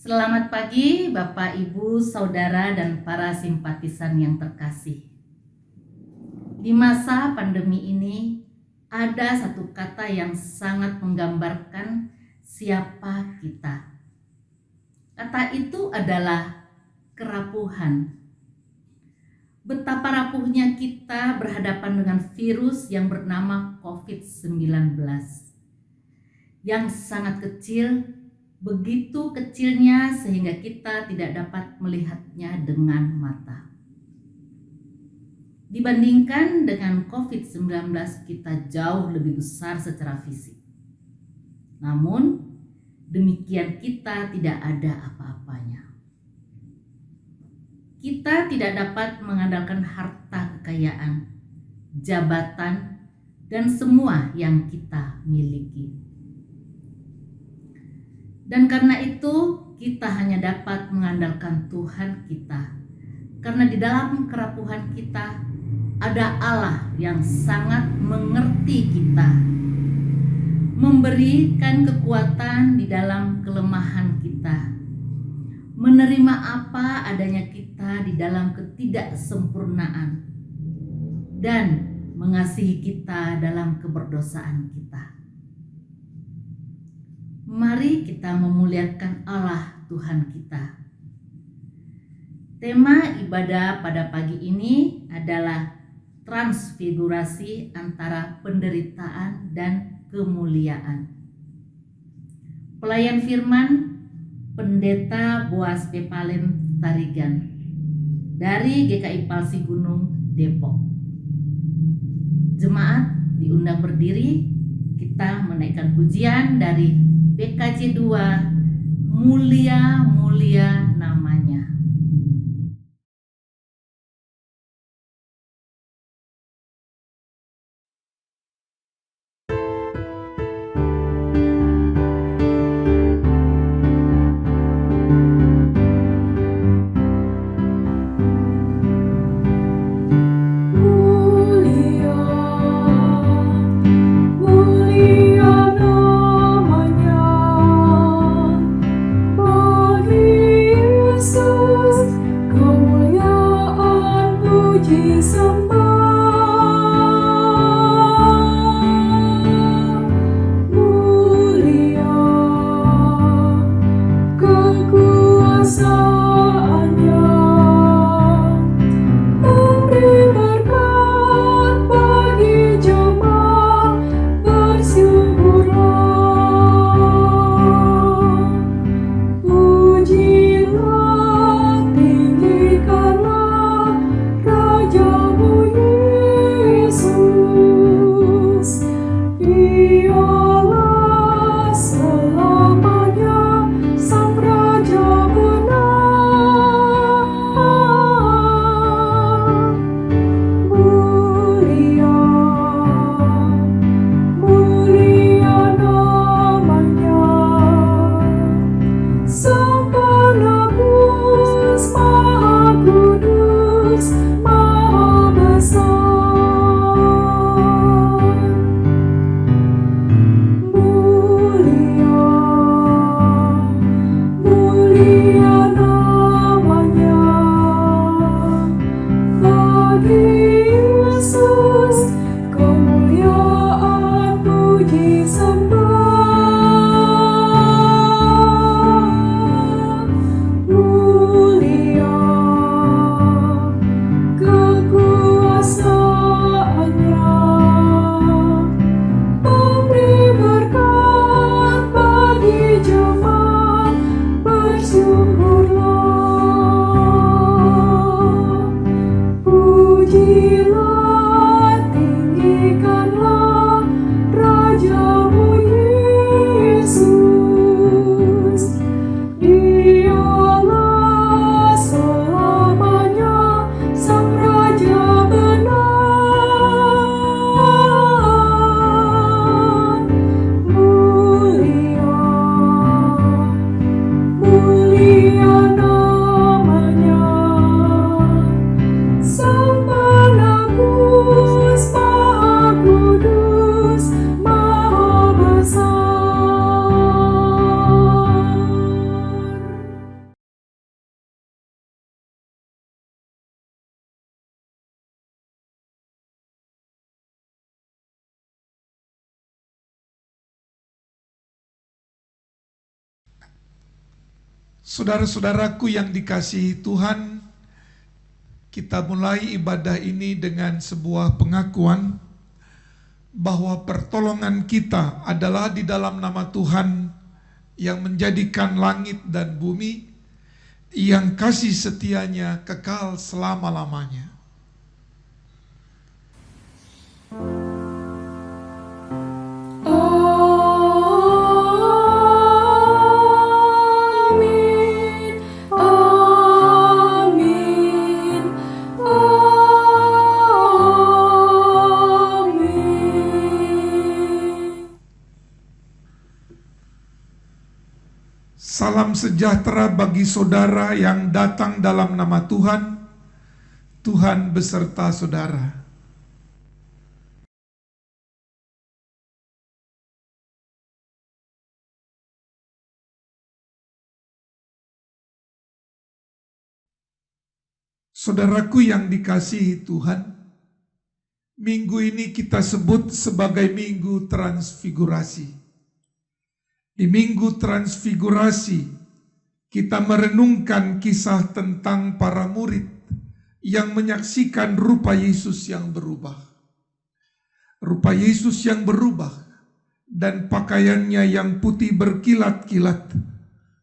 Selamat pagi Bapak, Ibu, Saudara, dan para simpatisan yang terkasih. Di masa pandemi ini, ada satu kata yang sangat menggambarkan siapa kita. Kata itu adalah kerapuhan. Betapa rapuhnya kita berhadapan dengan virus yang bernama COVID-19. Yang sangat kecil, begitu kecilnya sehingga kita tidak dapat melihatnya dengan mata. Dibandingkan dengan COVID-19, kita jauh lebih besar secara fisik. Namun, demikian kita tidak ada apa-apanya. Kita tidak dapat mengandalkan harta kekayaan, jabatan, dan semua yang kita miliki. Dan karena itu kita hanya dapat mengandalkan Tuhan kita. Karena di dalam kerapuhan kita ada Allah yang sangat mengerti kita, memberikan kekuatan di dalam kelemahan kita, menerima apa adanya kita di dalam ketidaksempurnaan, dan mengasihi kita dalam keberdosaan kita. Mari kita memuliakan Allah Tuhan kita. Tema ibadah pada pagi ini adalah transfigurasi antara penderitaan dan kemuliaan. Pelayan firman Pendeta Boas Pepalem Tarigan dari GKI Palsi Gunung, Depok. Jemaat diundang berdiri, kita menaikkan pujian dari PKJ 2, Mulia Mulia Namanya. Berkat bagi jemaat bersyukur. Saudara-saudaraku yang dikasihi Tuhan, kita mulai ibadah ini dengan sebuah pengakuan bahwa pertolongan kita adalah di dalam nama Tuhan yang menjadikan langit dan bumi, yang kasih setianya kekal selama-lamanya. Salam sejahtera bagi saudara yang datang dalam nama Tuhan. Tuhan beserta saudara. Saudaraku yang dikasihi Tuhan, minggu ini kita sebut sebagai Minggu Transfigurasi. Di Minggu Transfigurasi, kita merenungkan kisah tentang para murid yang menyaksikan rupa Yesus yang berubah. Rupa Yesus yang berubah dan pakaiannya yang putih berkilat-kilat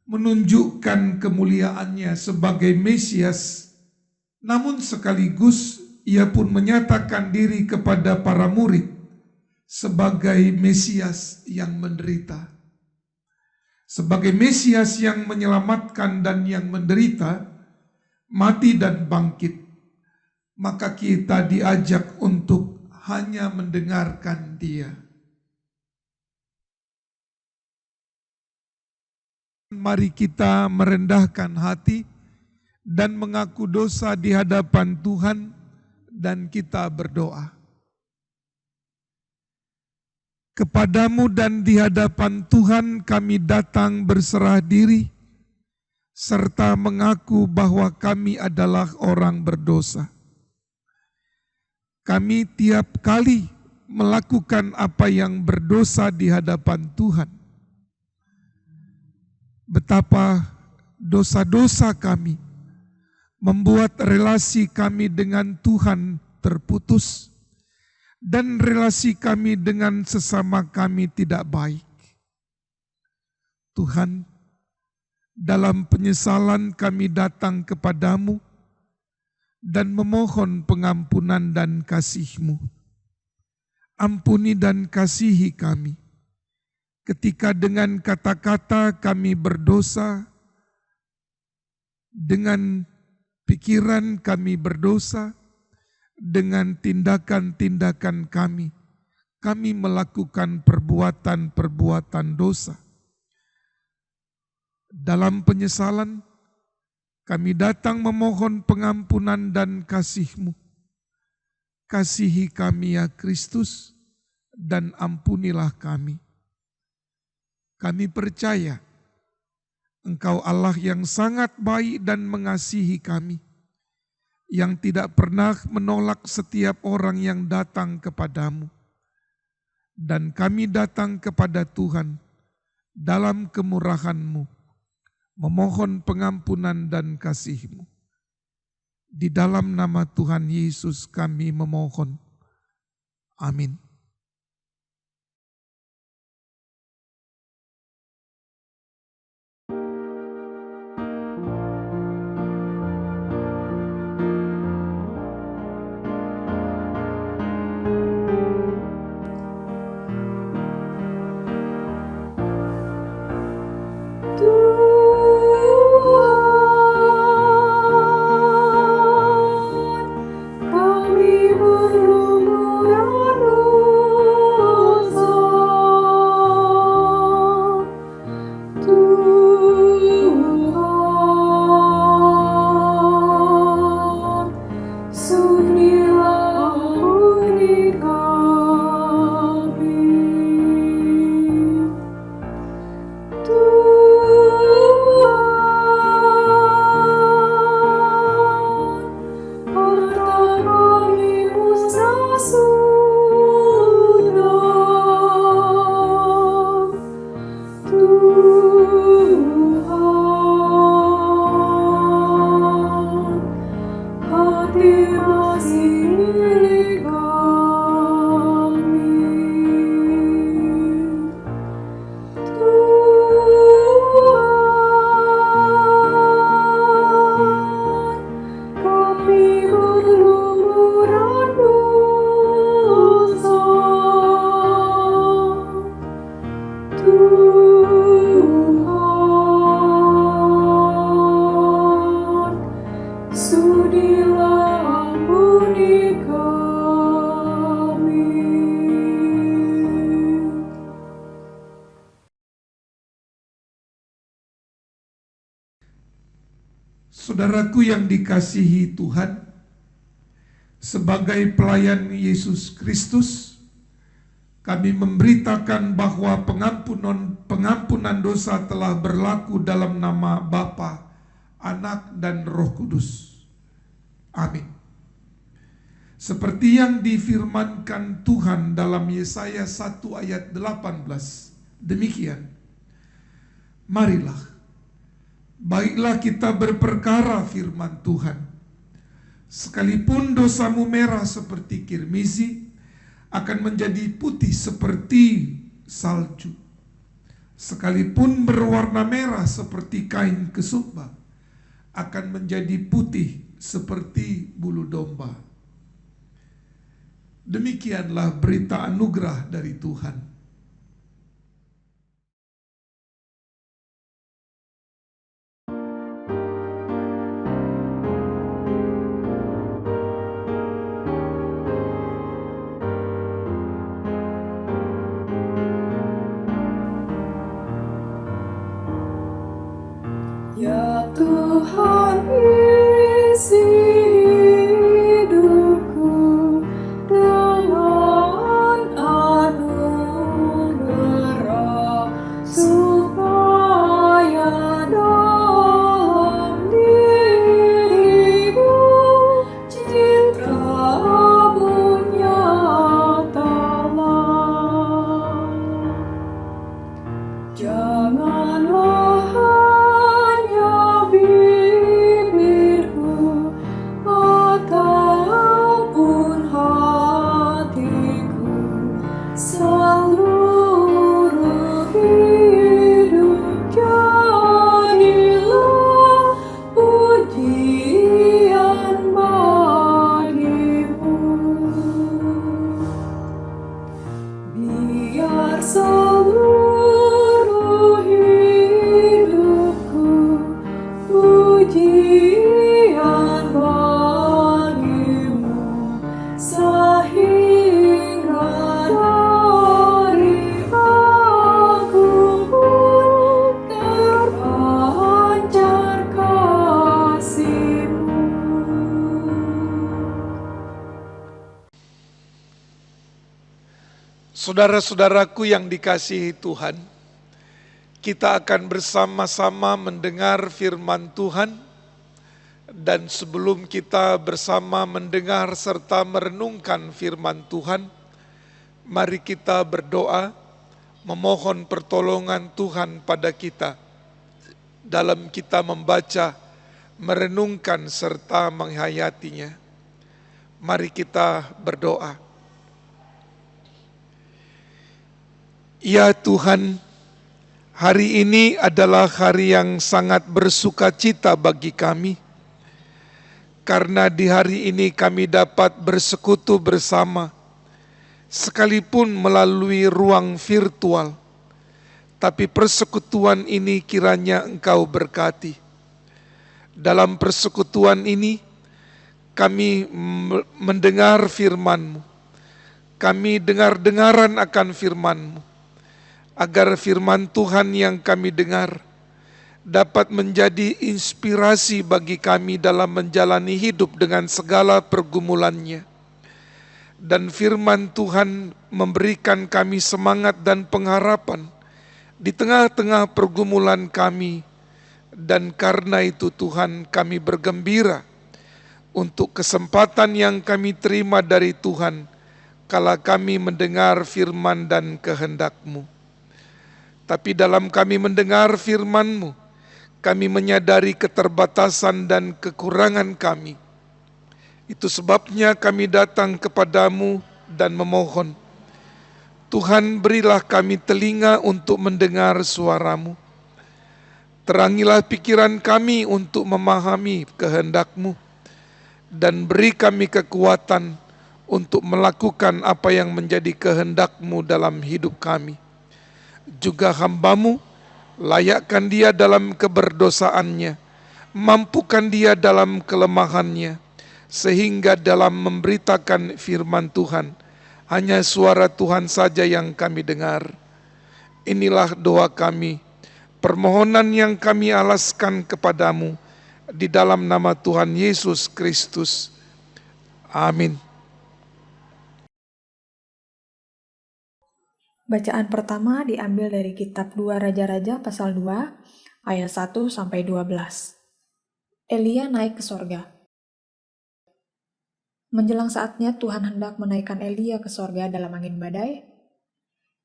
menunjukkan kemuliaannya sebagai Mesias. Namun sekaligus ia pun menyatakan diri kepada para murid sebagai Mesias yang menderita. Sebagai Mesias yang menyelamatkan dan yang menderita, mati dan bangkit, maka kita diajak untuk hanya mendengarkan Dia. Mari kita merendahkan hati dan mengaku dosa di hadapan Tuhan dan kita berdoa. Kepadamu dan di hadapan Tuhan kami datang berserah diri, serta mengaku bahwa kami adalah orang berdosa. Kami tiap kali melakukan apa yang berdosa di hadapan Tuhan. Betapa dosa-dosa kami membuat relasi kami dengan Tuhan terputus, dan relasi kami dengan sesama kami tidak baik. Tuhan, dalam penyesalan kami datang kepadamu dan memohon pengampunan dan kasih-Mu. Ampuni dan kasihi kami ketika dengan kata-kata kami berdosa, dengan pikiran kami berdosa, dengan tindakan-tindakan kami melakukan perbuatan-perbuatan dosa. Dalam penyesalan, kami datang memohon pengampunan dan kasih-Mu. Kasihi kami ya Kristus, dan ampunilah kami. Kami percaya Engkau Allah yang sangat baik dan mengasihi kami, yang tidak pernah menolak setiap orang yang datang kepadamu. Dan kami datang kepada Tuhan dalam kemurahan-Mu, memohon pengampunan dan kasih-Mu. Di dalam nama Tuhan Yesus kami memohon. Amin. Kami berlumuran Saudaraku yang dikasihi Tuhan, sebagai pelayan Yesus Kristus, kami memberitakan bahwa pengampunan dosa telah berlaku dalam nama Bapa, Anak, dan Roh Kudus. Amin. Seperti yang difirmankan Tuhan dalam Yesaya 1 ayat 18, demikian, marilah, baiklah kita berperkara firman Tuhan. Sekalipun dosamu merah seperti kirmizi, akan menjadi putih seperti salju. Sekalipun berwarna merah seperti kain kesumba, akan menjadi putih seperti bulu domba. Demikianlah berita anugerah dari Tuhan. Ya Tuhan, isi hidupku dengan anugerah, supaya dalam dirimu cinta-Mu nyatalah. Janganlah bibirku ataupun hatiku, seluruh hidup jadilah pujian bagi-Mu. Biar seluruh hidupku pujian bagi-Mu, sehingga dari aku pun terpancar kasih-Mu. Saudara-saudaraku yang dikasihi Tuhan, kita akan bersama-sama mendengar firman Tuhan, dan sebelum kita bersama mendengar serta merenungkan firman Tuhan, mari kita berdoa memohon pertolongan Tuhan pada kita dalam kita membaca, merenungkan serta menghayatinya. Mari kita berdoa. Ya Tuhan, hari ini adalah hari yang sangat bersukacita bagi kami, karena di hari ini kami dapat bersekutu bersama, sekalipun melalui ruang virtual, tapi persekutuan ini kiranya Engkau berkati. Dalam persekutuan ini, kami mendengar firman-Mu, kami dengar-dengaran akan firman-Mu, agar firman Tuhan yang kami dengar dapat menjadi inspirasi bagi kami dalam menjalani hidup dengan segala pergumulannya. Dan firman Tuhan memberikan kami semangat dan pengharapan di tengah-tengah pergumulan kami. Dan karena itu Tuhan, kami bergembira untuk kesempatan yang kami terima dari Tuhan kala kami mendengar firman dan kehendak-Mu. Tapi dalam kami mendengar firman-Mu, kami menyadari keterbatasan dan kekurangan kami. Itu sebabnya kami datang kepadamu dan memohon, Tuhan, berilah kami telinga untuk mendengar suara-Mu. Terangilah pikiran kami untuk memahami kehendak-Mu, dan beri kami kekuatan untuk melakukan apa yang menjadi kehendak-Mu dalam hidup kami. Juga hamba-Mu, layakkan dia dalam keberdosaannya, mampukan dia dalam kelemahannya, sehingga dalam memberitakan firman Tuhan, hanya suara Tuhan saja yang kami dengar. Inilah doa kami, permohonan yang kami alaskan kepadamu di dalam nama Tuhan Yesus Kristus. Amin. Bacaan pertama diambil dari kitab 2 Raja-Raja pasal 2 ayat 1 sampai 12. Elia naik ke sorga. Menjelang saatnya Tuhan hendak menaikkan Elia ke sorga dalam angin badai,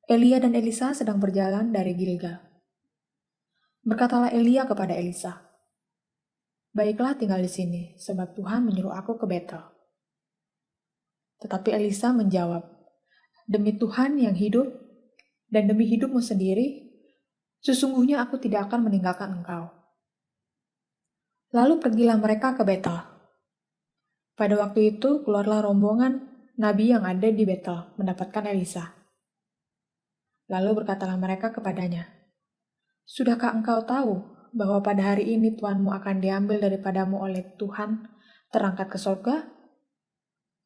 Elia dan Elisa sedang berjalan dari Gilgal. Berkatalah Elia kepada Elisa, "Baiklah tinggal di sini, sebab Tuhan menyuruh aku ke Betel." Tetapi Elisa menjawab, "Demi Tuhan yang hidup dan demi hidupmu sendiri, sesungguhnya aku tidak akan meninggalkan engkau." Lalu pergilah mereka ke Betel. Pada waktu itu keluarlah rombongan nabi yang ada di Betel mendapatkan Elisa. Lalu berkatalah mereka kepadanya, "Sudahkah engkau tahu bahwa pada hari ini Tuhanmu akan diambil daripadamu oleh Tuhan terangkat ke sorga?"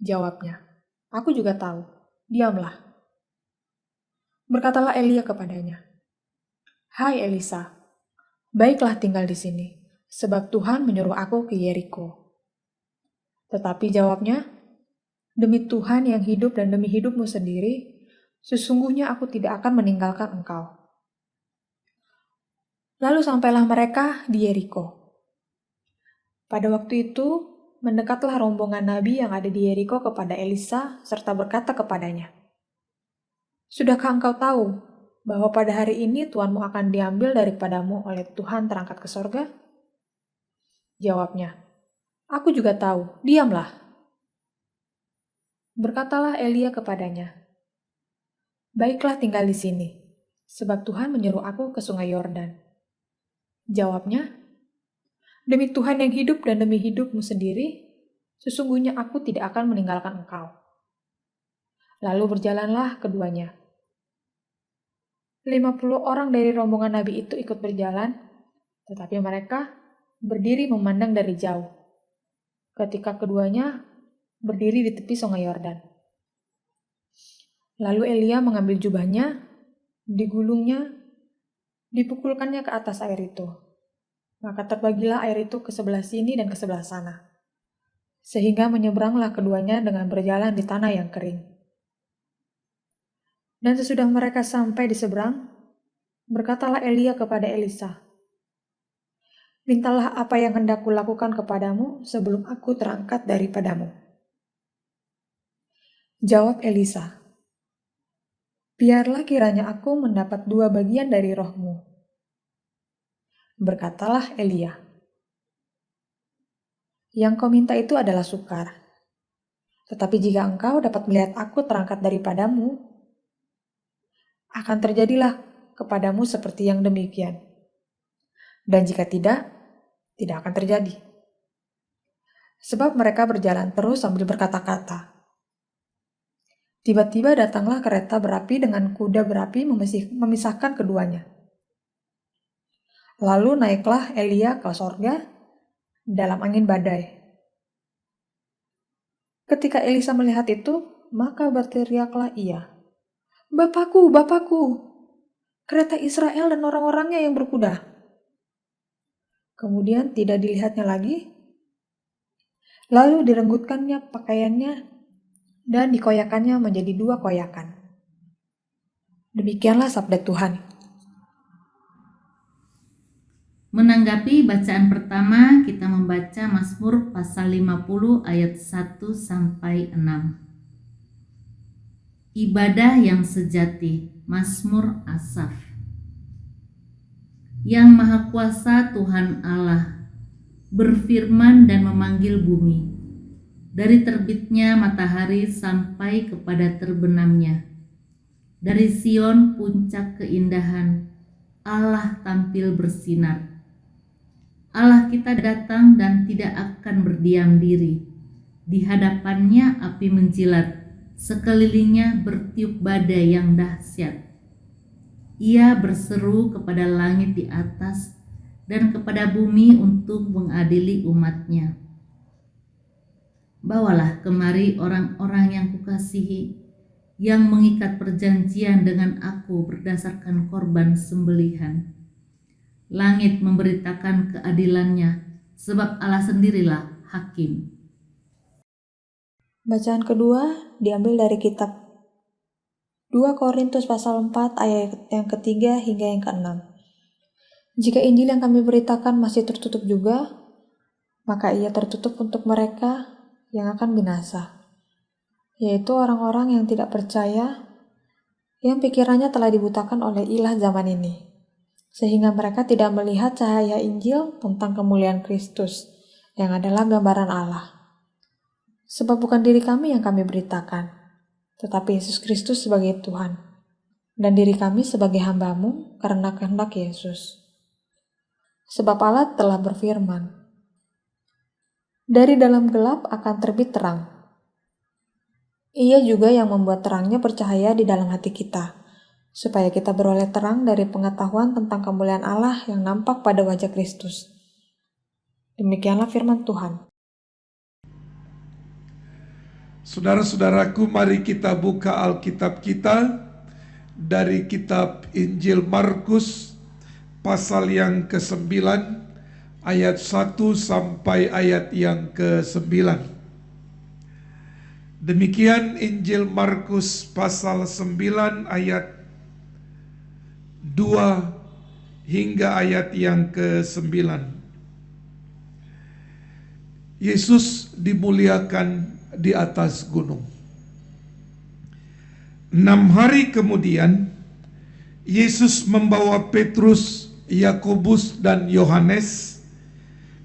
Jawabnya, "Aku juga tahu, diamlah." Berkatalah Elia kepadanya, "Hai Elisa, baiklah tinggal di sini, sebab Tuhan menyuruh aku ke Yeriko." Tetapi jawabnya, "Demi Tuhan yang hidup dan demi hidupmu sendiri, sesungguhnya aku tidak akan meninggalkan engkau." Lalu sampailah mereka di Yeriko. Pada waktu itu, mendekatlah rombongan nabi yang ada di Yeriko kepada Elisa serta berkata kepadanya, "Sudahkah engkau tahu bahwa pada hari ini Tuhanmu akan diambil daripadamu oleh Tuhan terangkat ke sorga?" Jawabnya, "Aku juga tahu, diamlah." Berkatalah Elia kepadanya, "Baiklah tinggal di sini, sebab Tuhan menyuruh aku ke sungai Yordan." Jawabnya, "Demi Tuhan yang hidup dan demi hidupmu sendiri, sesungguhnya aku tidak akan meninggalkan engkau." Lalu berjalanlah keduanya. 50 orang dari rombongan nabi itu ikut berjalan, tetapi mereka berdiri memandang dari jauh, ketika keduanya berdiri di tepi sungai Yordan. Lalu Elia mengambil jubahnya, digulungnya, dipukulkannya ke atas air itu. Maka terbagilah air itu ke sebelah sini dan ke sebelah sana, sehingga menyeberanglah keduanya dengan berjalan di tanah yang kering. Dan sesudah mereka sampai di seberang, berkatalah Elia kepada Elisa, "Mintalah apa yang hendak kulakukan kepadamu sebelum aku terangkat daripadamu." Jawab Elisa, "Biarlah kiranya aku mendapat 2 bagian dari rohmu." Berkatalah Elia, "Yang kau minta itu adalah sukar. Tetapi jika engkau dapat melihat aku terangkat daripadamu, akan terjadilah kepadamu seperti yang demikian. Dan jika tidak, tidak akan terjadi." Sebab mereka berjalan terus sambil berkata-kata. Tiba-tiba datanglah kereta berapi dengan kuda berapi memisahkan keduanya. Lalu naiklah Elia ke sorga dalam angin badai. Ketika Elisa melihat itu, maka berteriaklah ia, "Bapakku, Bapakku, kereta Israel dan orang-orangnya yang berkuda." Kemudian tidak dilihatnya lagi, lalu direnggutkannya pakaiannya dan dikoyakannya menjadi 2 koyakan. Demikianlah sabda Tuhan. Menanggapi bacaan pertama, kita membaca Mazmur pasal 50 ayat 1 sampai 6. Ibadah yang sejati, Mazmur Asaf. Yang Maha Kuasa Tuhan Allah berfirman dan memanggil bumi, dari terbitnya matahari sampai kepada terbenamnya. Dari Sion puncak keindahan, Allah tampil bersinar. Allah kita datang dan tidak akan berdiam diri. Di hadapannya api menjilat, sekelilingnya bertiup badai yang dahsyat. Ia berseru kepada langit di atas dan kepada bumi untuk mengadili umatnya. Bawalah kemari orang-orang yang kukasihi, yang mengikat perjanjian dengan aku berdasarkan korban sembelihan. Langit memberitakan keadilannya, sebab Allah sendirilah hakim. Bacaan kedua diambil dari kitab 2 Korintus pasal 4 ayat yang ketiga hingga yang keenam. Jika Injil yang kami beritakan masih tertutup juga, maka ia tertutup untuk mereka yang akan binasa, yaitu orang-orang yang tidak percaya, yang pikirannya telah dibutakan oleh ilah zaman ini, sehingga mereka tidak melihat cahaya Injil tentang kemuliaan Kristus, yang adalah gambaran Allah. Sebab bukan diri kami yang kami beritakan, tetapi Yesus Kristus sebagai Tuhan, dan diri kami sebagai hamba-Mu karena kehendak Yesus. Sebab Allah telah berfirman, dari dalam gelap akan terbit terang. Ia juga yang membuat terangnya bercahaya di dalam hati kita, supaya kita beroleh terang dari pengetahuan tentang kemuliaan Allah yang nampak pada wajah Kristus. Demikianlah firman Tuhan. Saudara-saudaraku, mari kita buka Alkitab kita dari kitab Injil Markus pasal yang ke-9 ayat 1 sampai ayat yang ke-9. Demikian Injil Markus pasal 9 ayat 2 hingga ayat yang ke-9. Yesus dimuliakan di atas gunung. 6 hari kemudian, Yesus membawa Petrus, Yakobus, dan Yohanes,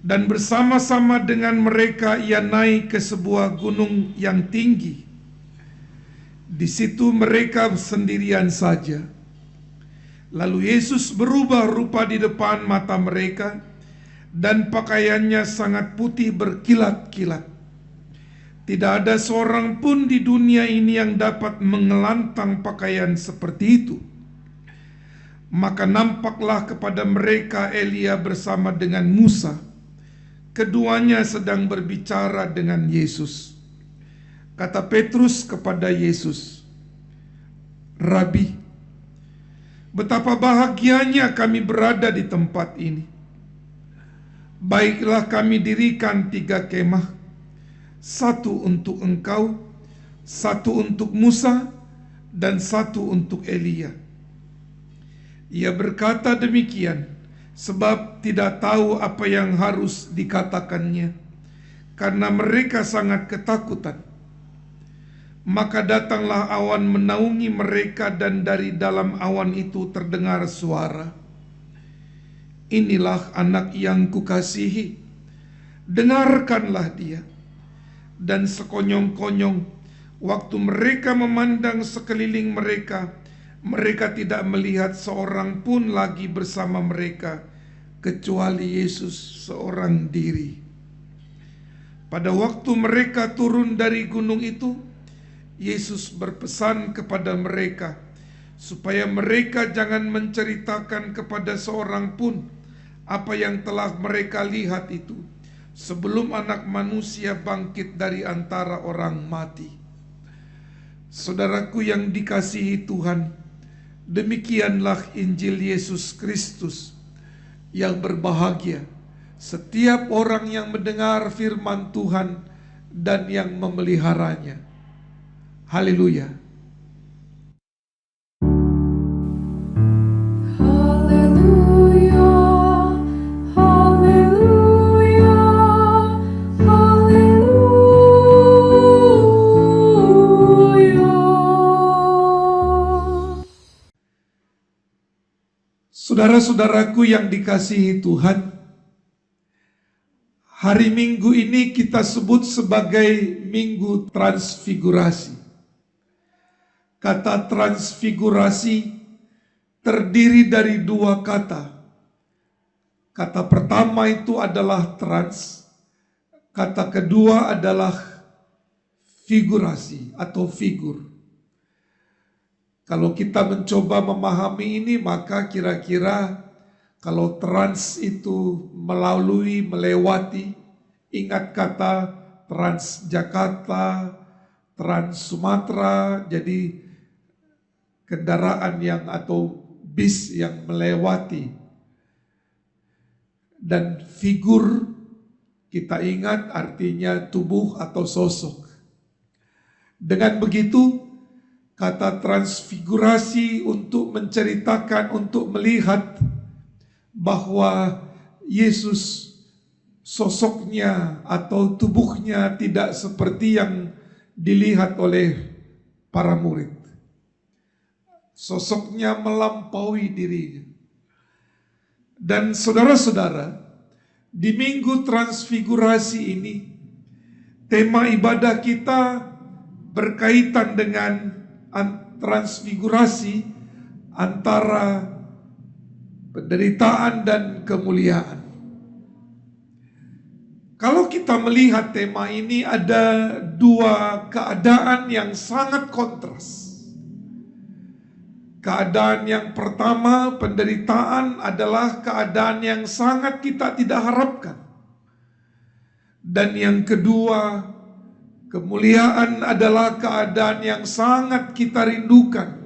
dan bersama-sama dengan mereka ia naik ke sebuah gunung yang tinggi. Di situ mereka sendirian saja. Lalu Yesus berubah rupa di depan mata mereka, dan pakaiannya sangat putih berkilat-kilat. Tidak ada seorang pun di dunia ini yang dapat mengelantang pakaian seperti itu. Maka nampaklah kepada mereka Elia bersama dengan Musa. Keduanya sedang berbicara dengan Yesus. Kata Petrus kepada Yesus, Rabi, betapa bahagianya kami berada di tempat ini. Baiklah kami dirikan 3 kemah, 1 untuk engkau, 1 untuk Musa, dan 1 untuk Elia. Ia berkata demikian sebab tidak tahu apa yang harus dikatakannya, karena mereka sangat ketakutan. Maka datanglah awan menaungi mereka, dan dari dalam awan itu terdengar suara, inilah anak yang kukasihi, dengarkanlah dia. Dan sekonyong-konyong waktu mereka memandang sekeliling mereka, mereka tidak melihat seorang pun lagi bersama mereka, kecuali Yesus seorang diri. Pada waktu mereka turun dari gunung itu, Yesus berpesan kepada mereka supaya mereka jangan menceritakan kepada seorang pun apa yang telah mereka lihat itu, sebelum Anak Manusia bangkit dari antara orang mati. Saudaraku yang dikasihi Tuhan, demikianlah Injil Yesus Kristus. Yang berbahagia setiap orang yang mendengar firman Tuhan dan yang memeliharanya. Haleluya. Saudara-saudaraku yang dikasihi Tuhan, hari Minggu ini kita sebut sebagai Minggu Transfigurasi. Kata transfigurasi terdiri dari 2 kata. Kata pertama itu adalah trans, kata kedua adalah figurasi atau figur. Kalau kita mencoba memahami ini, maka kira-kira kalau trans itu melewati, ingat kata Trans Jakarta, Trans Sumatera, jadi kendaraan yang atau bis yang melewati. Dan figur Kita ingat artinya tubuh atau sosok. Dengan begitu, kata transfigurasi untuk menceritakan, untuk melihat bahwa Yesus sosoknya atau tubuhnya tidak seperti yang dilihat oleh para murid. Sosoknya melampaui dirinya. Dan saudara-saudara, di minggu transfigurasi ini, tema ibadah kita berkaitan dengan transfigurasi antara penderitaan dan kemuliaan. Kalau kita melihat tema ini, ada dua keadaan yang sangat kontras. Keadaan yang pertama, penderitaan, adalah keadaan yang sangat kita tidak harapkan. Dan yang kedua, kemuliaan adalah keadaan yang sangat kita rindukan,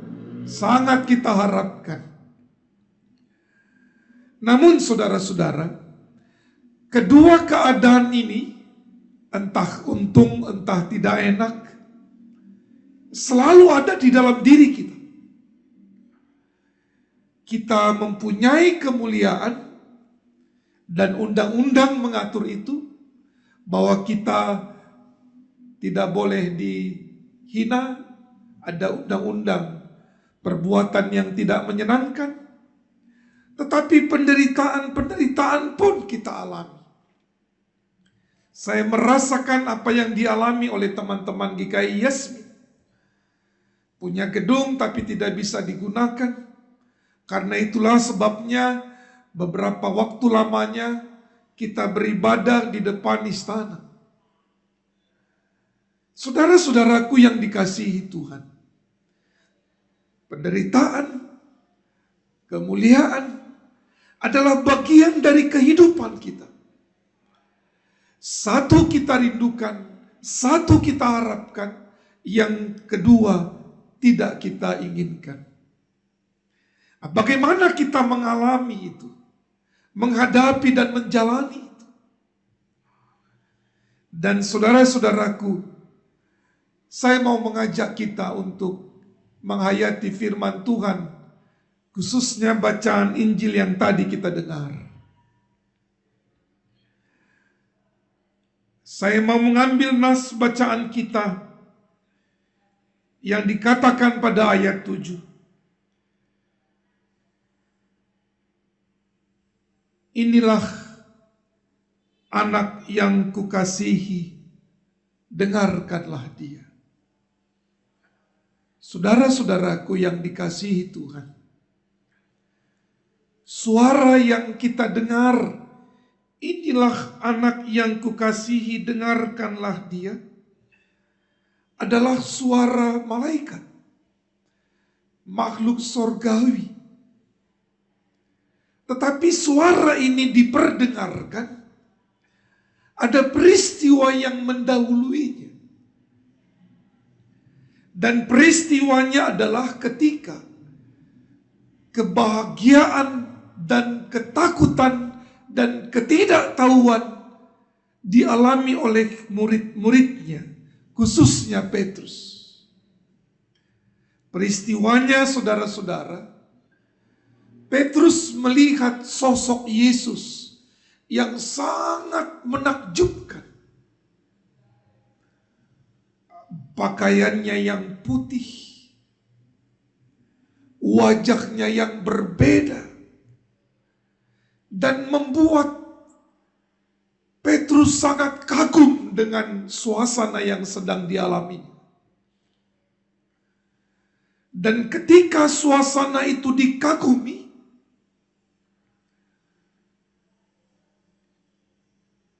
sangat kita harapkan. Namun saudara-saudara, kedua keadaan ini, entah untung, entah tidak enak, selalu ada di dalam diri kita. Kita mempunyai kemuliaan, dan undang-undang mengatur itu, bahwa kita tidak boleh dihina. Ada undang-undang perbuatan yang tidak menyenangkan. Tetapi penderitaan pun kita alami. Saya merasakan apa yang dialami oleh teman-teman GKI Yasmin. Punya gedung tapi tidak bisa digunakan. Karena itulah sebabnya beberapa waktu lamanya kita beribadah di depan istana. Saudara-saudaraku yang dikasihi Tuhan, penderitaan, kemuliaan adalah bagian dari kehidupan kita. Satu kita rindukan, satu kita harapkan, yang kedua tidak kita inginkan. Bagaimana kita mengalami itu, menghadapi dan menjalani itu. Dan saudara-saudaraku, saya mau mengajak kita untuk menghayati firman Tuhan, khususnya bacaan Injil yang tadi kita dengar. Saya mau mengambil nas bacaan kita yang dikatakan pada ayat 7. Inilah anak yang kukasihi, dengarkanlah dia. Saudara-saudaraku yang dikasihi Tuhan, suara yang kita dengar, inilah anak yang kukasihi, dengarkanlah dia, adalah suara malaikat, makhluk sorgawi. Tetapi suara ini diperdengarkan, ada peristiwa yang mendahuluinya. Dan peristiwanya adalah ketika kebahagiaan dan ketakutan dan ketidaktahuan dialami oleh murid-muridnya, khususnya Petrus. Peristiwanya, saudara-saudara, Petrus melihat sosok Yesus yang sangat menakjubkan. Pakaiannya yang putih, wajahnya yang berbeda, dan membuat Petrus sangat kagum dengan suasana yang sedang dialami. Dan ketika suasana itu dikagumi,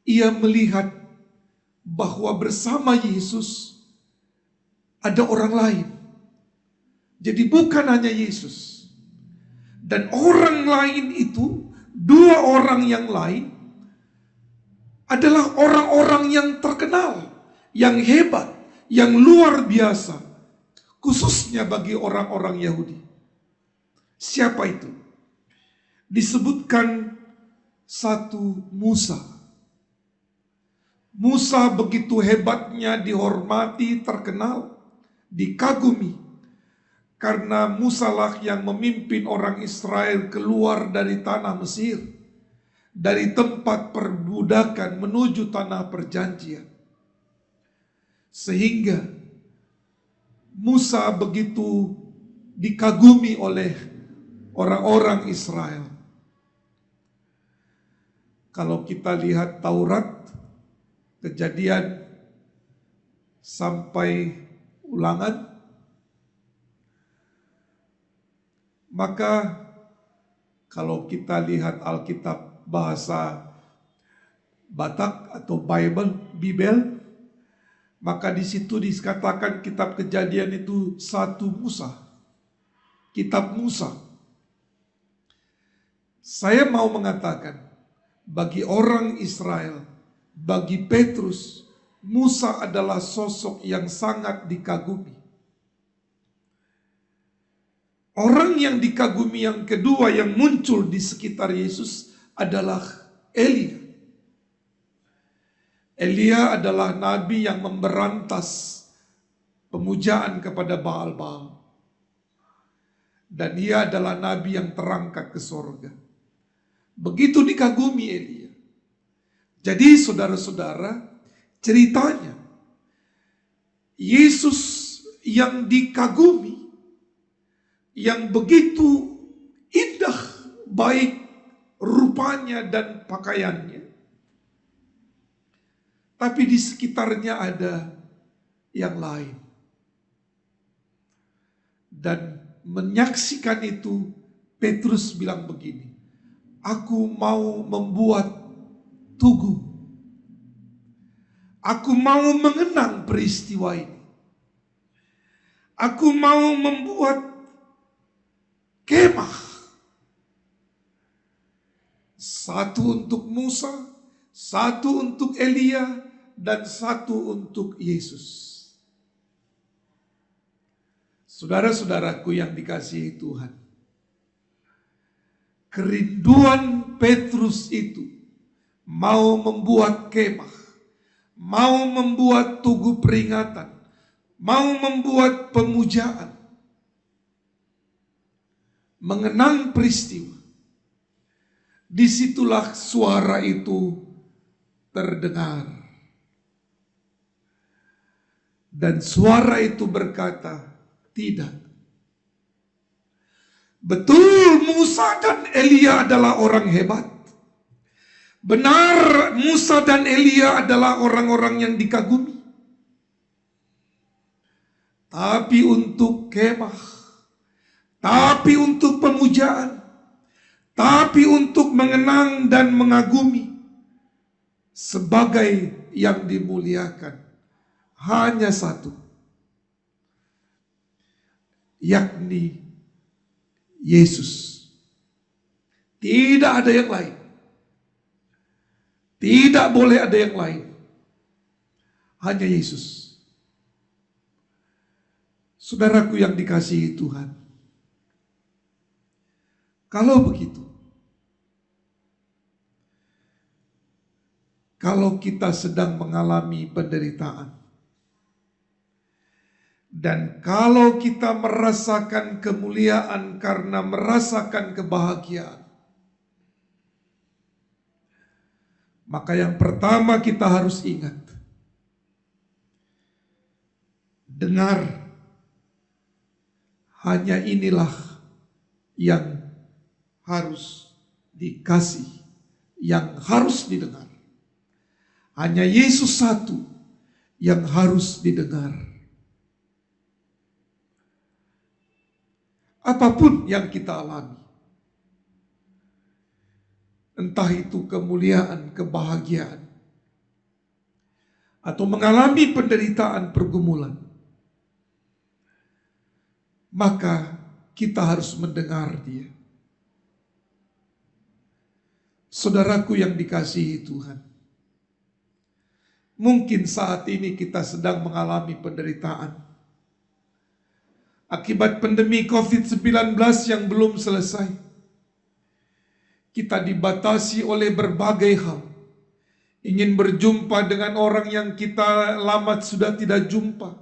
ia melihat bahwa bersama Yesus ada orang lain. Jadi bukan hanya Yesus. Dan orang lain itu, dua orang yang lain, adalah orang-orang yang terkenal, yang hebat, yang luar biasa, khususnya bagi orang-orang Yahudi. Siapa itu? Disebutkan satu Musa. Musa begitu hebatnya dihormati, terkenal, dikagumi. Karena Musa lah yang memimpin orang Israel keluar dari tanah Mesir, dari tempat perbudakan menuju tanah perjanjian. Sehingga Musa begitu dikagumi oleh orang-orang Israel. Kalau kita lihat Taurat, Kejadian sampai Ulangan, maka kalau kita lihat Alkitab bahasa Batak atau Bible, maka di situ dikatakan kitab Kejadian itu satu Musa, kitab Musa. Saya mau mengatakan, bagi orang Israel, bagi Petrus, Musa adalah sosok yang sangat dikagumi. Orang yang dikagumi yang kedua yang muncul di sekitar Yesus adalah Elia. Elia adalah nabi yang memberantas pemujaan kepada Baal-Baal. Dan dia adalah nabi yang terangkat ke sorga. Begitu dikagumi Elia. Jadi saudara-saudara, ceritanya Yesus yang dikagumi, yang begitu indah, baik rupanya dan pakaiannya, tapi di sekitarnya ada yang lain. Dan menyaksikan itu, Petrus bilang begini, aku mau membuat tugu. Aku mau mengenang peristiwa ini. Aku mau membuat kemah. Satu untuk Musa, satu untuk Elia, dan satu untuk Yesus. Saudara-saudaraku yang dikasihi Tuhan, kerinduan Petrus itu mau membuat kemah, mau membuat tugu peringatan, mau membuat pemujaan, mengenang peristiwa. Disitulah suara itu terdengar. Dan suara itu berkata, tidak. Betul, Musa dan Elia adalah orang hebat. Benar, Musa dan Elia adalah orang-orang yang dikagumi. Tapi untuk kemah, tapi untuk pemujaan, tapi untuk mengenang dan mengagumi, sebagai yang dimuliakan, hanya satu, yakni Yesus. Tidak ada yang lain. Tidak boleh ada yang lain. Hanya Yesus. Saudaraku yang dikasihi Tuhan, kalau begitu, kalau kita sedang mengalami penderitaan, dan kalau kita merasakan kemuliaan karena merasakan kebahagiaan, maka yang pertama kita harus ingat, dengar, hanya inilah yang harus dikasih, yang harus didengar. Hanya Yesus satu yang harus didengar. Apapun yang kita alami, entah itu kemuliaan, kebahagiaan, atau mengalami penderitaan, pergumulan, maka kita harus mendengar Dia. Saudaraku yang dikasihi Tuhan, mungkin saat ini kita sedang mengalami penderitaan akibat pandemi COVID-19 yang belum selesai. Kita dibatasi oleh berbagai hal. ingin berjumpa dengan orang yang kita lama sudah tidak jumpa,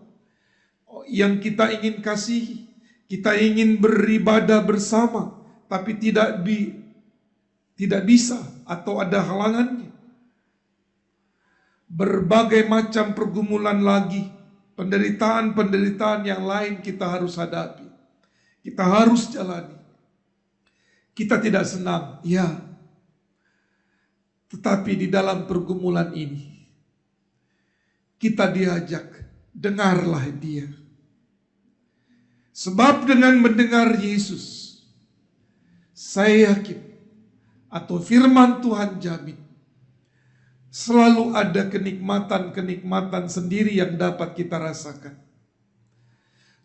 yang kita ingin kasihi. Kita ingin beribadah bersama, tapi tidak bisa atau ada halangannya. Berbagai macam pergumulan lagi, penderitaan-penderitaan yang lain kita harus hadapi. Kita harus jalani. Kita tidak senang, ya. Tetapi di dalam pergumulan ini, kita diajak, dengarlah Dia. Sebab dengan mendengar Yesus, saya yakin, atau firman Tuhan jamin, selalu ada kenikmatan-kenikmatan sendiri yang dapat kita rasakan.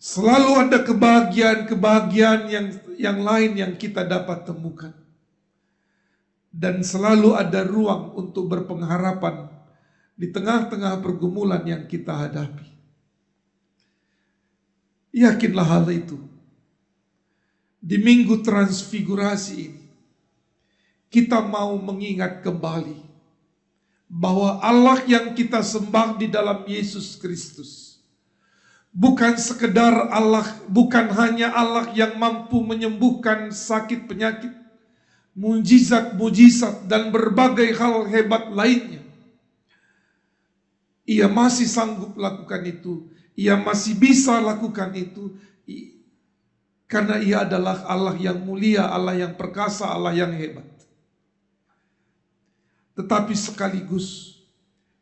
Selalu ada kebahagiaan-kebahagiaan yang lain yang kita dapat temukan. Dan selalu ada ruang untuk berpengharapan di tengah-tengah pergumulan yang kita hadapi. Yakinlah hal itu. Di Minggu Transfigurasi ini, kita mau mengingat kembali bahwa Allah yang kita sembah di dalam Yesus Kristus bukan sekedar Allah, bukan hanya Allah yang mampu menyembuhkan sakit penyakit, mujizat-mujizat dan berbagai hal hebat lainnya. Ia masih sanggup lakukan itu. Ia masih bisa lakukan itu karena Ia adalah Allah yang mulia, Allah yang perkasa, Allah yang hebat. Tetapi sekaligus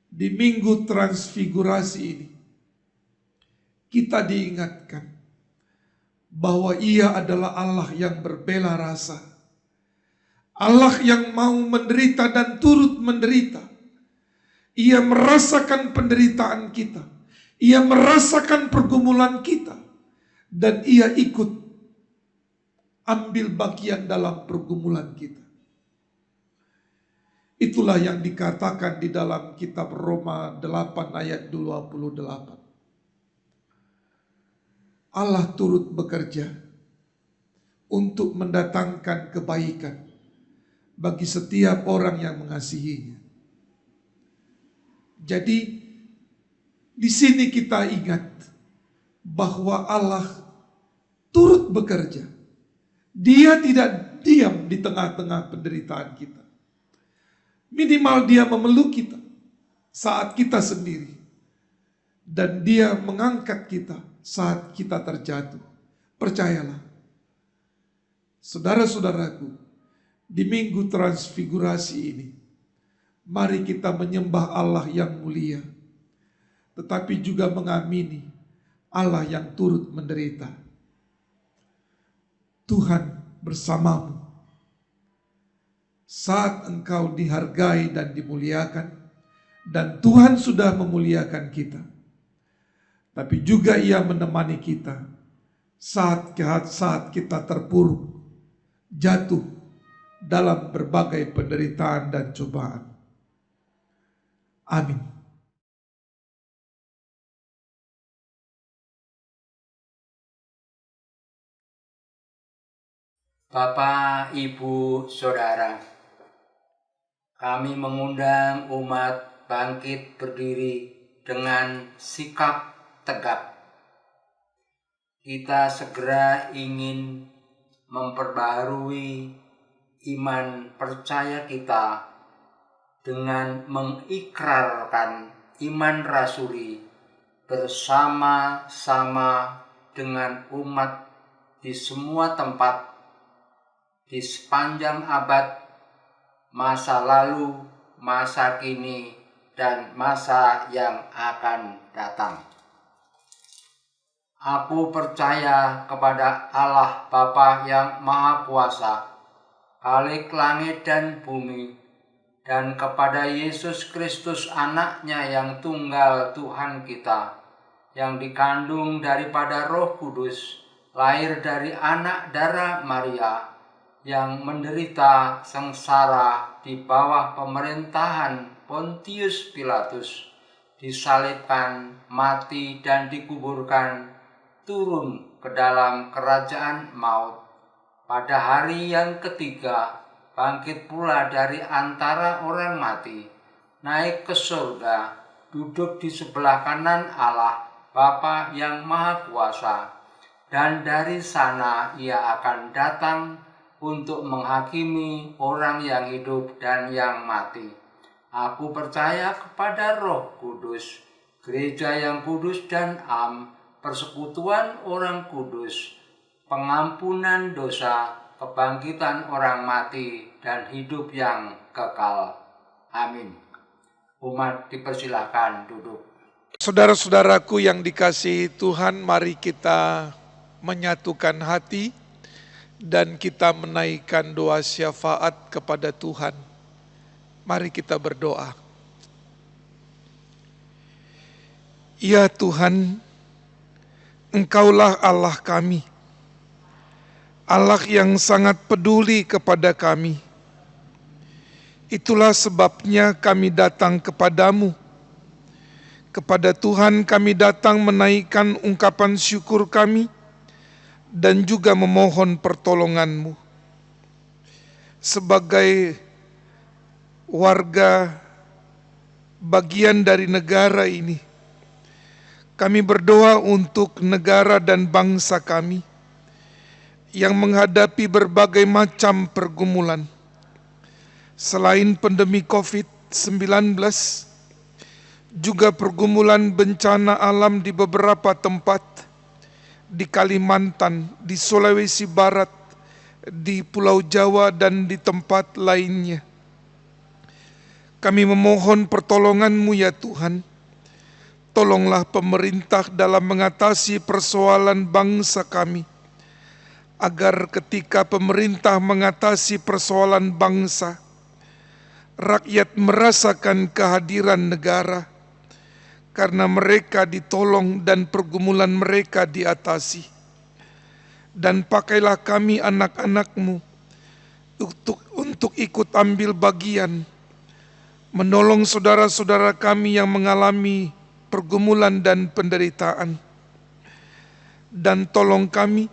di Minggu Transfigurasi ini kita diingatkan bahwa Ia adalah Allah yang berbela rasa, Allah yang mau menderita dan turut menderita. Ia merasakan penderitaan kita. Ia merasakan pergumulan kita. Dan Ia ikut ambil bagian dalam pergumulan kita. Itulah yang dikatakan di dalam kitab Roma 8 ayat 28. Allah turut bekerja untuk mendatangkan kebaikan bagi setiap orang yang mengasihinya. Jadi di sini kita ingat bahwa Allah turut bekerja. Dia tidak diam di tengah-tengah penderitaan kita. Minimal Dia memeluk kita saat kita sendiri. Dan Dia mengangkat kita saat kita terjatuh. Percayalah, saudara-saudaraku, di Minggu Transfigurasi ini, mari kita menyembah Allah yang mulia, tetapi juga mengamini Allah yang turut menderita. Tuhan bersamamu saat engkau dihargai dan dimuliakan, dan Tuhan sudah memuliakan kita. Tapi juga Ia menemani kita saat kita terpuruk, jatuh dalam berbagai penderitaan dan cobaan. Amin. Bapak, Ibu, Saudara, kami mengundang umat bangkit berdiri dengan sikap tegap. Kita segera ingin memperbaharui iman percaya kita dengan mengikrarkan iman rasuli bersama-sama dengan umat di semua tempat di sepanjang abad, masa lalu, masa kini, dan masa yang akan datang. Aku percaya kepada Allah Bapa yang Maha Kuasa, Khalik langit dan bumi, dan kepada Yesus Kristus anaknya yang tunggal Tuhan kita, yang dikandung daripada Roh Kudus, lahir dari anak darah Maria, yang menderita sengsara di bawah pemerintahan Pontius Pilatus, disalibkan, mati, dan dikuburkan, turun ke dalam kerajaan maut. Pada hari yang ketiga, bangkit pula dari antara orang mati, naik ke surga, duduk di sebelah kanan Allah Bapa yang Maha Kuasa, dan dari sana ia akan datang untuk menghakimi orang yang hidup dan yang mati. Aku percaya kepada Roh Kudus, gereja yang kudus dan persekutuan orang kudus, pengampunan dosa, kebangkitan orang mati, dan hidup yang kekal. Amin. Umat dipersilahkan duduk. Saudara-saudaraku yang dikasihi Tuhan, mari kita menyatukan hati dan kita menaikkan doa syafaat kepada Tuhan. Mari kita berdoa. Ya Tuhan, Engkaulah Allah kami, Allah yang sangat peduli kepada kami. Itulah sebabnya kami datang kepadamu. Kepada Tuhan kami datang menaikkan ungkapan syukur kami dan juga memohon pertolongan-Mu. Sebagai warga bagian dari negara ini, kami berdoa untuk negara dan bangsa kami yang menghadapi berbagai macam pergumulan. Selain pandemi COVID-19, juga pergumulan bencana alam di beberapa tempat, di Kalimantan, di Sulawesi Barat, di Pulau Jawa, dan di tempat lainnya. Kami memohon pertolongan-Mu ya Tuhan. Tolonglah pemerintah dalam mengatasi persoalan bangsa kami, agar ketika pemerintah mengatasi persoalan bangsa, rakyat merasakan kehadiran negara, karena mereka ditolong dan pergumulan mereka diatasi. Dan pakailah kami anak-anak-Mu untuk ikut ambil bagian, menolong saudara-saudara kami yang mengalami pergumulan dan penderitaan. Dan tolong kami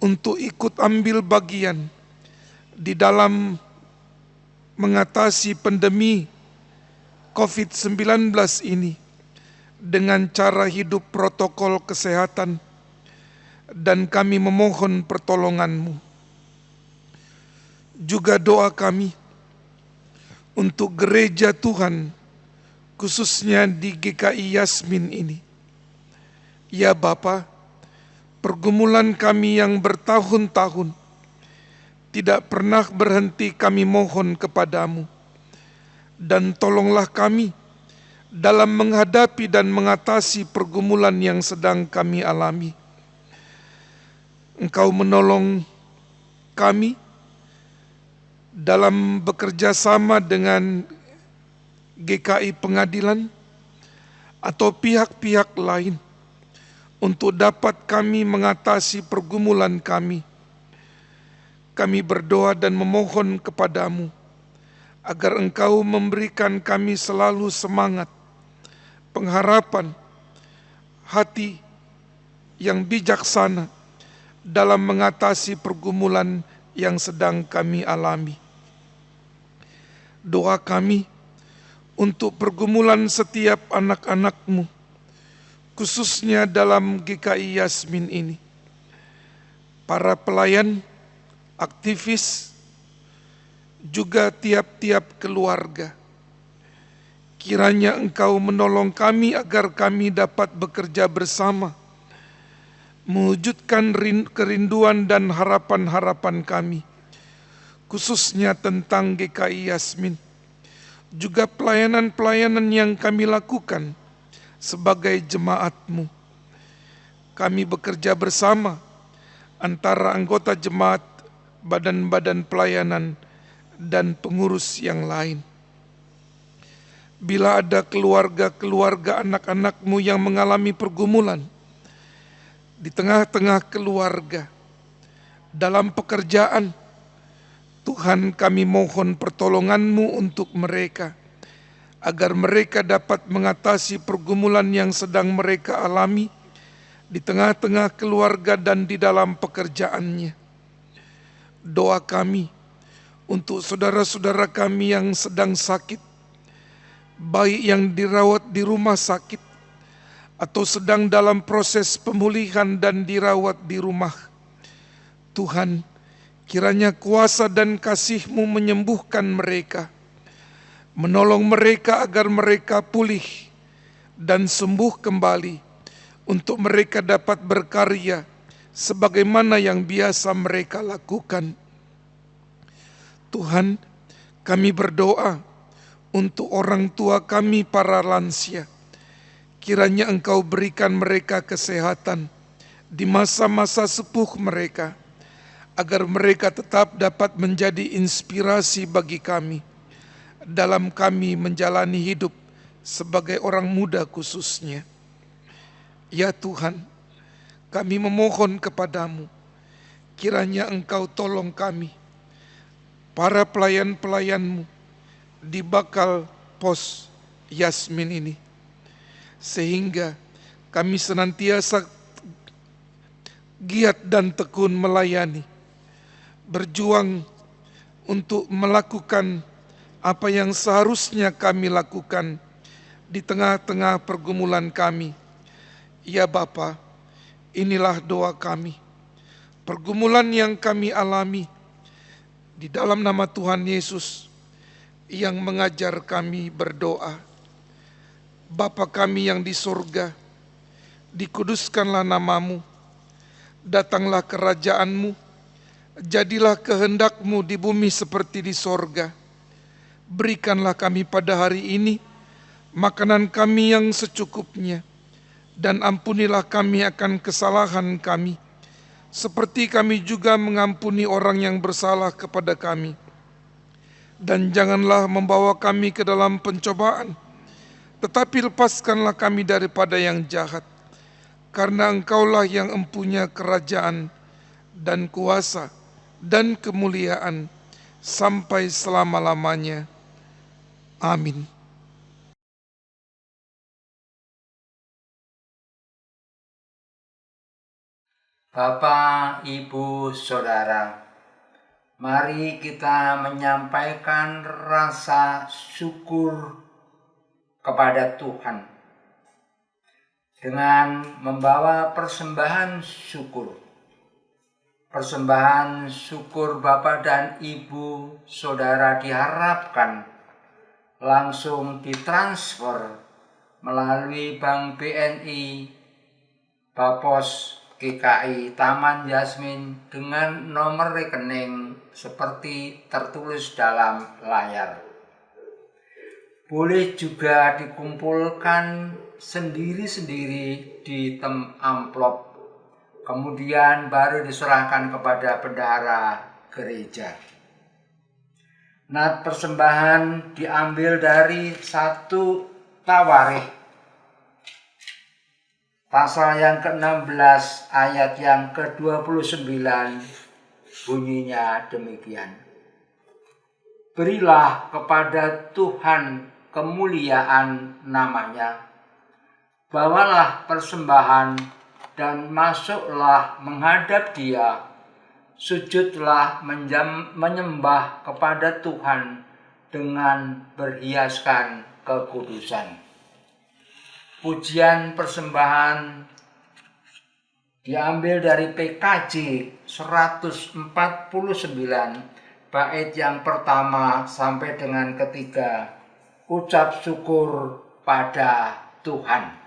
untuk ikut ambil bagian di dalam mengatasi pandemi COVID-19 ini dengan cara hidup protokol kesehatan, dan kami memohon pertolongan-Mu. Juga doa kami untuk gereja Tuhan, khususnya di GKI Yasmin ini. Ya Bapa, pergumulan kami yang bertahun-tahun tidak pernah berhenti kami mohon kepadamu, dan tolonglah kami dalam menghadapi dan mengatasi pergumulan yang sedang kami alami. Engkau menolong kami dalam bekerja sama dengan GKI Pengadilan atau pihak-pihak lain untuk dapat kami mengatasi pergumulan kami. Kami berdoa dan memohon kepadamu agar Engkau memberikan kami selalu semangat, pengharapan, hati yang bijaksana dalam mengatasi pergumulan yang sedang kami alami. Doa kami untuk pergumulan setiap anak-anak-Mu, khususnya dalam GKI Yasmin ini, para pelayan, aktivis, juga tiap-tiap keluarga. Kiranya Engkau menolong kami agar kami dapat bekerja bersama, mewujudkan kerinduan dan harapan-harapan kami, khususnya tentang GKI Yasmin. Juga pelayanan-pelayanan yang kami lakukan sebagai jemaat-Mu. Kami bekerja bersama antara anggota jemaat, badan-badan pelayanan, dan pengurus yang lain. Bila ada keluarga-keluarga anak-anak-Mu yang mengalami pergumulan di tengah-tengah keluarga, dalam pekerjaan, Tuhan, kami mohon pertolongan-Mu untuk mereka, agar mereka dapat mengatasi pergumulan yang sedang mereka alami di tengah-tengah keluarga dan di dalam pekerjaannya. Doa kami untuk saudara-saudara kami yang sedang sakit, baik yang dirawat di rumah sakit atau sedang dalam proses pemulihan dan dirawat di rumah. Tuhan, kiranya kuasa dan kasih-Mu menyembuhkan mereka, menolong mereka agar mereka pulih dan sembuh kembali, untuk mereka dapat berkarya sebagaimana yang biasa mereka lakukan. Tuhan, kami berdoa untuk orang tua kami para lansia. Kiranya Engkau berikan mereka kesehatan di masa-masa sepuh mereka, agar mereka tetap dapat menjadi inspirasi bagi kami dalam kami menjalani hidup sebagai orang muda khususnya. Ya Tuhan, kami memohon kepadamu, kiranya Engkau tolong kami, para pelayan-pelayan-Mu di bakal pos Yasmin ini, sehingga kami senantiasa giat dan tekun melayani, berjuang untuk melakukan apa yang seharusnya kami lakukan di tengah-tengah pergumulan kami. Ya Bapa, inilah doa kami. Pergumulan yang kami alami di dalam nama Tuhan Yesus yang mengajar kami berdoa. Bapa kami yang di surga, dikuduskanlah nama-Mu, datanglah kerajaan-Mu, jadilah kehendak-Mu di bumi seperti di sorga. Berikanlah kami pada hari ini makanan kami yang secukupnya, dan ampunilah kami akan kesalahan kami, seperti kami juga mengampuni orang yang bersalah kepada kami. Dan janganlah membawa kami ke dalam pencobaan, tetapi lepaskanlah kami daripada yang jahat, karena Engkaulah yang empunya kerajaan dan kuasa dan kemuliaan sampai selama-lamanya. Amin. Bapak, Ibu, Saudara, mari kita menyampaikan rasa syukur kepada Tuhan dengan membawa persembahan syukur. Persembahan syukur Bapak dan Ibu Saudara diharapkan langsung ditransfer melalui Bank BNI Bapos GKI Taman Yasmin dengan nomor rekening seperti tertulis dalam layar. Boleh juga dikumpulkan sendiri-sendiri di amplop, kemudian baru diserahkan kepada bendahara gereja. Nah, persembahan diambil dari 1 Tawarikh pasal yang ke-16 ayat yang ke-29, bunyinya demikian. Berilah kepada Tuhan kemuliaan namanya, bawalah persembahan dan masuklah menghadap Dia, sujudlah menyembah kepada Tuhan dengan berhiaskan kekudusan. Pujian persembahan diambil dari PKJ 149 bait yang pertama sampai dengan ketiga. Ucap syukur pada Tuhan.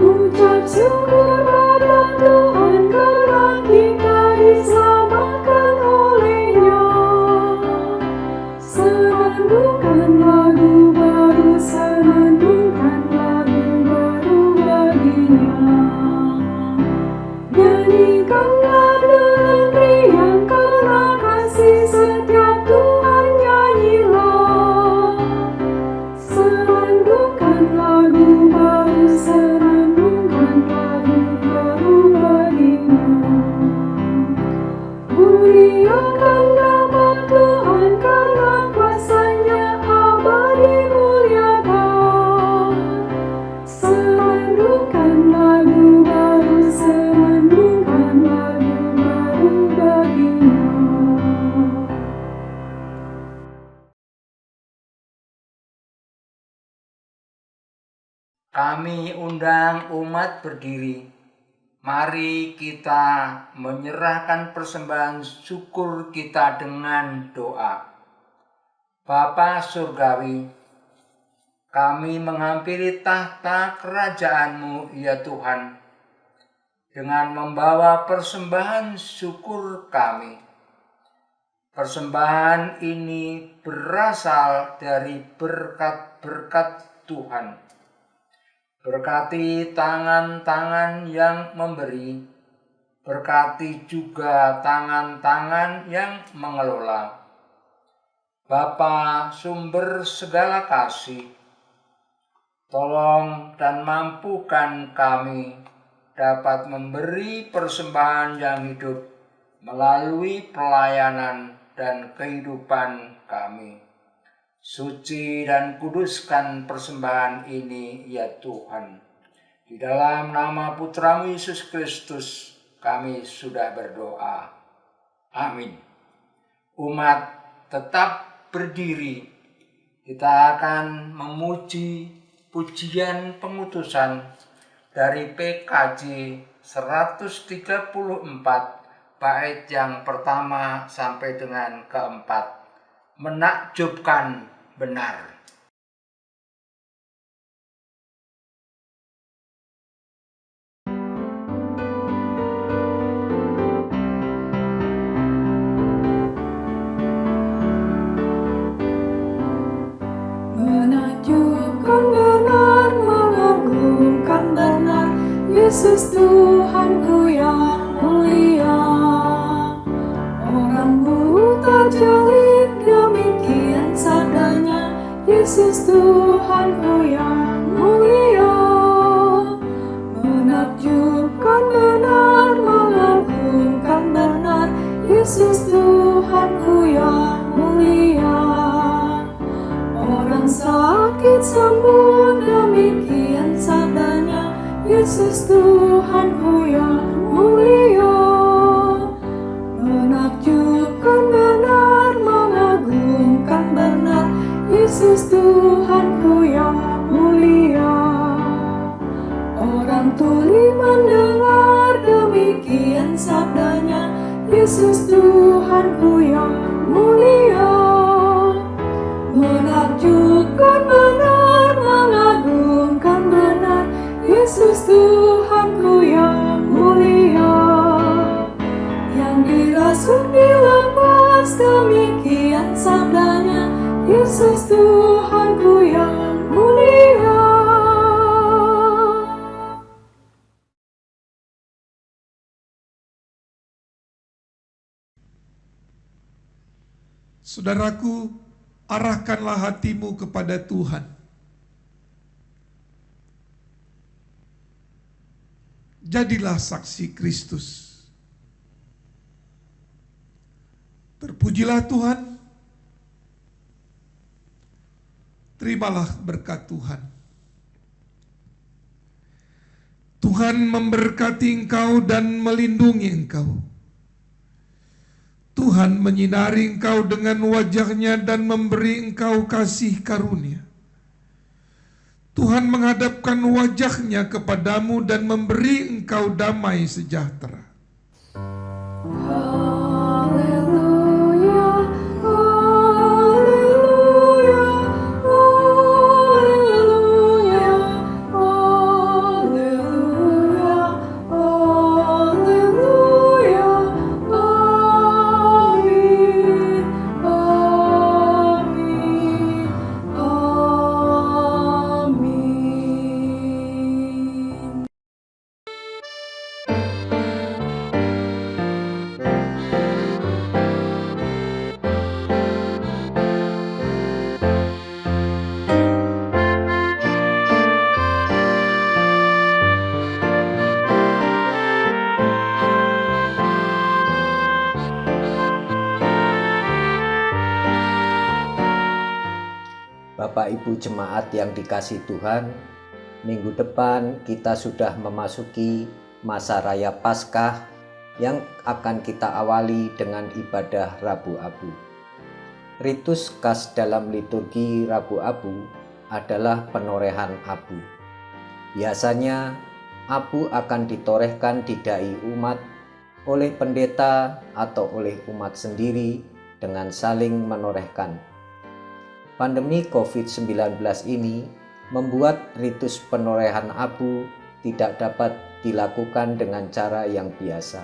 Ucap syukur pada Tuhan karena kita diselamatkan oleh-Nya. Senandungkan lagu baru, senandungkan lagu baru baginya. Nyanyikanlah dengan riang karena kasih setiap Tuhan, nyanyilah. Senandungkan lagu baru, senandungkan lagu Kami undang umat berdiri. Mari kita menyerahkan persembahan syukur kita dengan doa. Bapa Surgawi, kami menghampiri tahta kerajaan-Mu, ya Tuhan, dengan membawa persembahan syukur kami. Persembahan ini berasal dari berkat-berkat Tuhan. Berkati tangan-tangan yang memberi, berkati juga tangan-tangan yang mengelola. Bapa sumber segala kasih, tolong dan mampukan kami dapat memberi persembahan yang hidup melalui pelayanan dan kehidupan kami. Suci dan kuduskan persembahan ini, ya Tuhan. Di dalam nama Putra-Mu Yesus Kristus kami sudah berdoa. Amin. Umat tetap berdiri. Kita akan memuji pujian pengutusan dari PKJ 134 bait yang pertama sampai dengan keempat. Menakjubkan benar. Menakjubkan benar, mengagumkan benar, Yesus Tuhanku yang mulia. Orang buta jelek demikian sabdanya, Yesus Tuhanku yang mulia. Menakjubkan benar, mengagumkan benar, Yesus Tuhanku yang mulia. Orang sakit sembuh demikian sabdanya, Yesus Tuhanku yang mulia. Menakjubkan benar, mengagumkan benar, Yesus Tuhanku yang mulia. Orang tuli mendengar demikian sabdanya, Yesus Tuhanku yang mulia. Menakjubkan benar, mengagumkan benar, Yesus Tuhanku yang mulia. Yang dirasuk dilepas demikian sabdanya, Yesus Tuhanku yang mulia. Saudaraku, arahkanlah hatimu kepada Tuhan. Jadilah saksi Kristus. Terpujilah Tuhan. Terimalah berkat Tuhan. Tuhan memberkati engkau dan melindungi engkau. Tuhan menyinari engkau dengan wajah-Nya dan memberi engkau kasih karunia. Tuhan menghadapkan wajah-Nya kepadamu dan memberi engkau damai sejahtera. Haleluya, haleluya, haleluya, haleluya, haleluya, amin, amin, amin. Bapak Ibu jemaat yang dikasihi Tuhan, minggu depan kita sudah memasuki masa raya Paskah yang akan kita awali dengan ibadah Rabu Abu. Ritus khas dalam liturgi Rabu Abu adalah penorehan abu. Biasanya, abu akan ditorehkan di dahi umat oleh pendeta atau oleh umat sendiri dengan saling menorehkan. Pandemi COVID-19 ini membuat ritus penorehan abu tidak dapat dilakukan dengan cara yang biasa.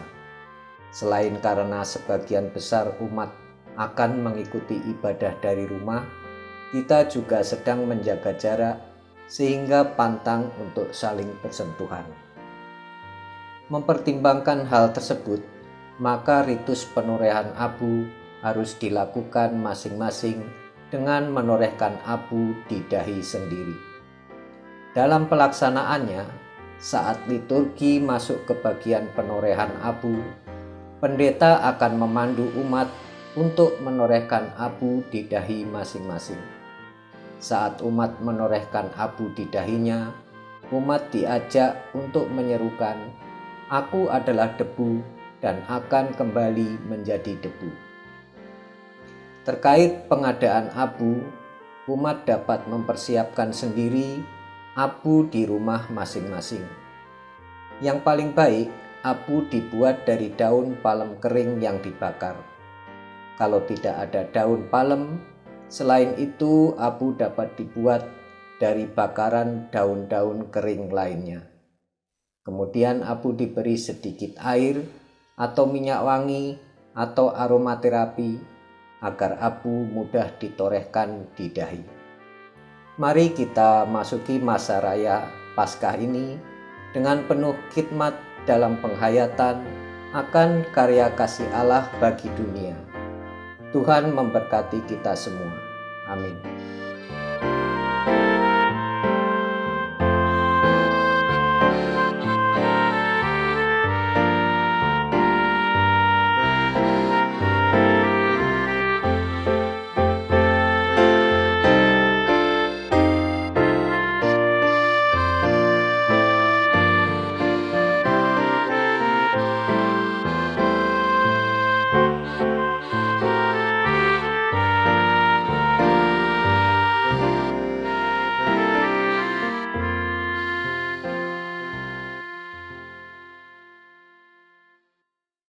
Selain karena sebagian besar umat akan mengikuti ibadah dari rumah, kita juga sedang menjaga jarak sehingga pantang untuk saling bersentuhan. Mempertimbangkan hal tersebut, maka ritus penorehan abu harus dilakukan masing-masing dengan menorehkan abu di dahi sendiri. Dalam pelaksanaannya, saat liturgi masuk ke bagian penorehan abu, pendeta akan memandu umat untuk menorehkan abu di dahi masing-masing. Saat umat menorehkan abu di dahinya, umat diajak untuk menyerukan, "Aku adalah debu dan akan kembali menjadi debu." Terkait pengadaan abu, umat dapat mempersiapkan sendiri abu di rumah masing-masing. Yang paling baik, abu dibuat dari daun palem kering yang dibakar. Kalau tidak ada daun palem, selain itu abu dapat dibuat dari bakaran daun-daun kering lainnya. Kemudian abu diberi sedikit air atau minyak wangi atau aromaterapi agar abu mudah ditorehkan di dahi. Mari kita masuki masa raya Paskah ini dengan penuh khidmat dalam penghayatan akan karya kasih Allah bagi dunia. Tuhan memberkati kita semua. Amin.